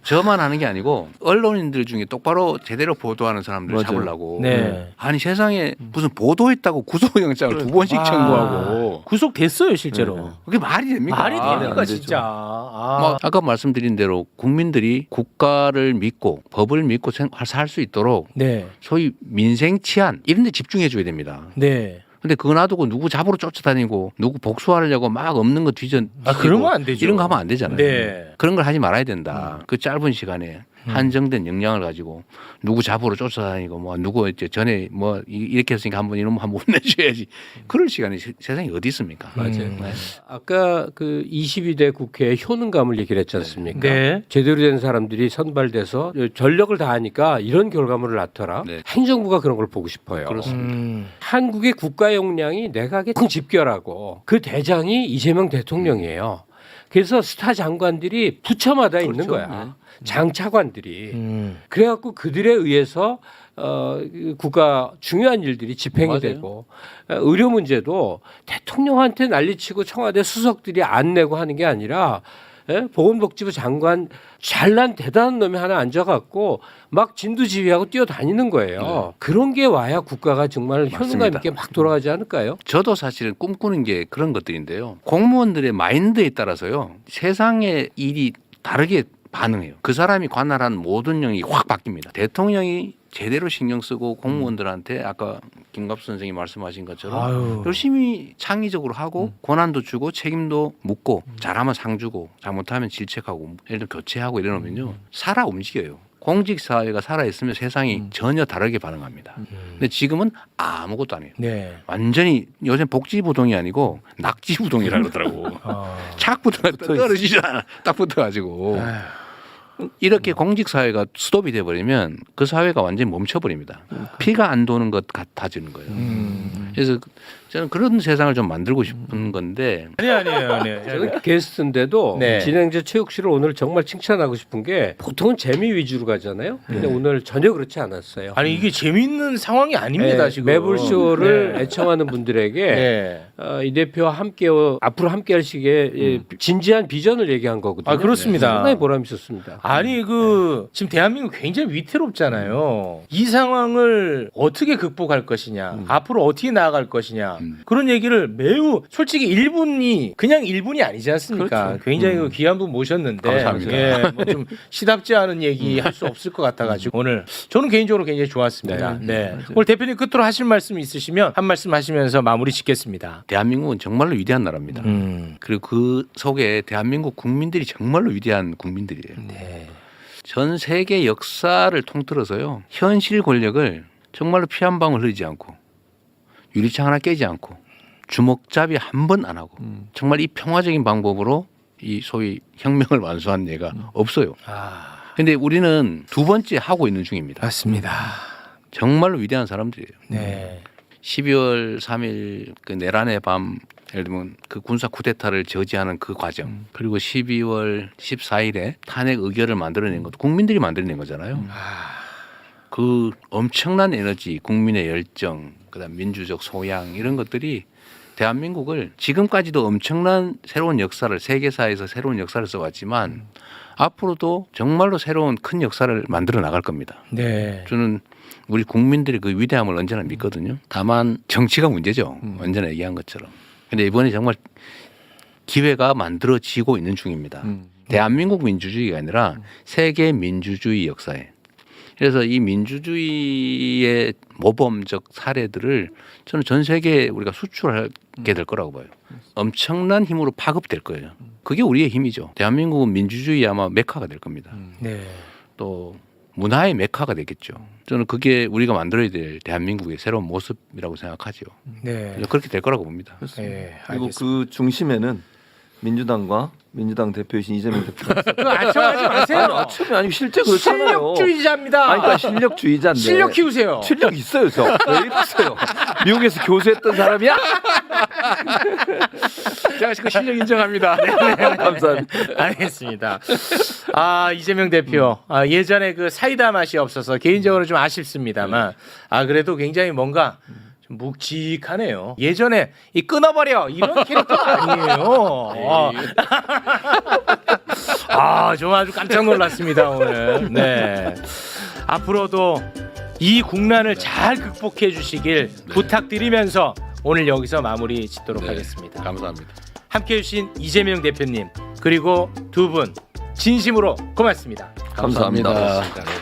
저만 하는 게 아니고 언론인들 중에 똑바로 제대로 보도하는 사람들 맞아요. 잡으려고. 네. 아니 세상에 무슨 보도했다고 구속영장을 2번씩 청구하고 구속됐어요 실제로. 네. 그게 말이 됩니까? 말이 안 됩니까 되죠. 진짜. 뭐 아까 말씀드린 대로 국민들이 국가를 믿고 법을 믿고 살 수 있도록 네. 소위 민생 치안 이런 데 집중해 줘야 됩니다. 네. 근데 그거 놔두고 누구 잡으러 쫓아다니고 누구 복수하려고 막 없는 거 뒤져 그러면 안 되죠. 이런 거 하면 안 되잖아요. 네. 그런 걸 하지 말아야 된다. 그 짧은 시간에 한정된 역량을 가지고 누구 잡으러 쫓아다니고 뭐 누구 이제 전에 뭐 이렇게 했으니까 한번 이런 거 한번 혼내줘야지. 그럴 시간이 세상에 어디 있습니까? 맞아요. 네. 아까 그 22대 국회 효능감을 얘기를 했지 않습니까? 네. 제대로 된 사람들이 선발돼서 전력을 다하니까 이런 결과물을 낳더라. 네. 행정부가 그런 걸 보고 싶어요. 그렇습니다. 한국의 국가 역량이 내각에 집결하고 그 대장이 이재명 대통령이에요. 그래서 스타 장관들이 부처마다 있는 거야. 장차관들이. 그래갖고 그들에 의해서 국가 중요한 일들이 집행이 맞아요. 되고 의료 문제도 대통령한테 난리치고 청와대 수석들이 안 내고 하는 게 아니라 보건복지부 장관 잘난 대단한 놈이 하나 앉아갖고 막 진두지휘하고 뛰어다니는 거예요. 그런 게 와야 국가가 정말 효능감 맞습니다. 있게 막 돌아가지 않을까요? 저도 사실은 꿈꾸는 게 그런 것들인데요. 공무원들의 마인드에 따라서요. 세상의 일이 다르게 반응해요. 그 사람이 관할한 모든 영역이 확 바뀝니다. 대통령이 제대로 신경 쓰고 공무원들한테 아까 김갑수 선생님이 말씀하신 것처럼 열심히 창의적으로 하고 권한도 주고 책임도 묻고 잘하면 상 주고 잘못하면 질책하고 예를 들어 교체하고 이러면요. 살아 움직여요. 공직사회가 살아있으면 세상이 전혀 다르게 반응합니다. 근데 지금은 아무것도 안 해요. 네. 완전히 요새 복지부동이 아니고 낙지부동이라 그러더라고. 착부터 떨어지잖아. 딱 붙어가지고. 이렇게 공직사회가 스톱이 돼버리면 그 사회가 완전히 멈춰버립니다. 피가 안 도는 것 같아지는 거예요. 그래서 저는 그런 세상을 좀 만들고 싶은 건데 아니에요. 저는 게스트인데도 네. 진행자 최욱 씨를 오늘 정말 칭찬하고 싶은 게 보통은 재미 위주로 가잖아요. 근데 오늘 전혀 그렇지 않았어요. 아니 이게 재밌는 상황이 아닙니다 네, 지금. 매불쇼를 네. 애청하는 분들에게 네. 이 대표와 함께 앞으로 함께할 시기에 진지한 비전을 얘기한 거거든요. 아, 그렇습니다. 상당히 보람 있었습니다. 아니 그 지금 대한민국 굉장히 위태롭잖아요. 이 상황을 어떻게 극복할 것이냐, 앞으로 어떻게 나아갈 것이냐 그런 얘기를 매우 솔직히 1분이 그냥 1분이 아니지 않습니까? 그렇죠. 굉장히 그 귀한 분 모셨는데 감사합니다. 예, 뭐좀 시답지 않은 얘기 할 수 없을 것 같아가지고 오늘 저는 개인적으로 굉장히 좋았습니다. 네. 오늘 대표님 끝으로 하실 말씀 있으시면 한 말씀 하시면서 마무리 짓겠습니다. 대한민국은 정말로 위대한 나라입니다. 그리고 그 속에 대한민국 국민들이 정말로 위대한 국민들이에요. 네. 전 세계 역사를 통틀어서요. 현실 권력을 정말로 피 한 방울 흘리지 않고 유리창 하나 깨지 않고 주먹잡이 한 번 안 하고 정말 이 평화적인 방법으로 이 소위 혁명을 완수한 예가 없어요. 그런데 우리는 두 번째 하고 있는 중입니다. 맞습니다. 정말로 위대한 사람들이에요. 네. 12월 3일 그 내란의 밤 예를 들면 그 군사 쿠데타를 저지하는 그 과정 그리고 12월 14일에 탄핵 의결을 만들어낸 것도 국민들이 만들어낸 거잖아요. 그 엄청난 에너지, 국민의 열정, 그다음 민주적 소양 이런 것들이 대한민국을 지금까지도 엄청난 새로운 역사를 세계사에서 새로운 역사를 써왔지만 앞으로도 정말로 새로운 큰 역사를 만들어 나갈 겁니다. 네. 저는 우리 국민들의 그 위대함을 언제나 믿거든요. 다만 정치가 문제죠. 언제나 얘기한 것처럼. 근데 이번에 정말 기회가 만들어지고 있는 중입니다. 대한민국 민주주의가 아니라 세계 민주주의 역사에. 그래서 이 민주주의의 모범적 사례들을 저는 전 세계에 우리가 수출하게 될 거라고 봐요. 엄청난 힘으로 파급될 거예요. 그게 우리의 힘이죠. 대한민국은 민주주의 아마 메카가 될 겁니다. 네. 또 문화의 메카가 되겠죠. 저는 그게 우리가 만들어야 될 대한민국의 새로운 모습이라고 생각하죠. 네. 그렇게 될 거라고 봅니다. 네. 그리고 알겠습니다. 그 중심에는 민주당과 민주당 대표이신 이재명 대표가 있어요. 그 아첨하지 마세요. 아니, 아니 실제 그렇잖아요. 실력주의자입니다. 아니, 그러니까 실력주의자인데. 실력 키우세요. 실력 있어요, 저. 왜 이러세요? 미국에서 교수했던 사람이야? 제가 그 실력 인정합니다. 감사합니다. 알겠습니다. 아 이재명 대표 예전에 그 사이다 맛이 없어서 개인적으로 좀 아쉽습니다만 그래도 굉장히 뭔가 좀 묵직하네요. 예전에 이 끊어버려 이런 캐릭터가 아니에요. 좀 아주 깜짝 놀랐습니다 오늘. 네. 앞으로도 이 국난을 잘 극복해 주시길 부탁드리면서 오늘 여기서 마무리 짓도록 네, 하겠습니다. 감사합니다. 함께해 주신 이재명 대표님 그리고 두 분 진심으로 고맙습니다. 감사합니다. 감사합니다.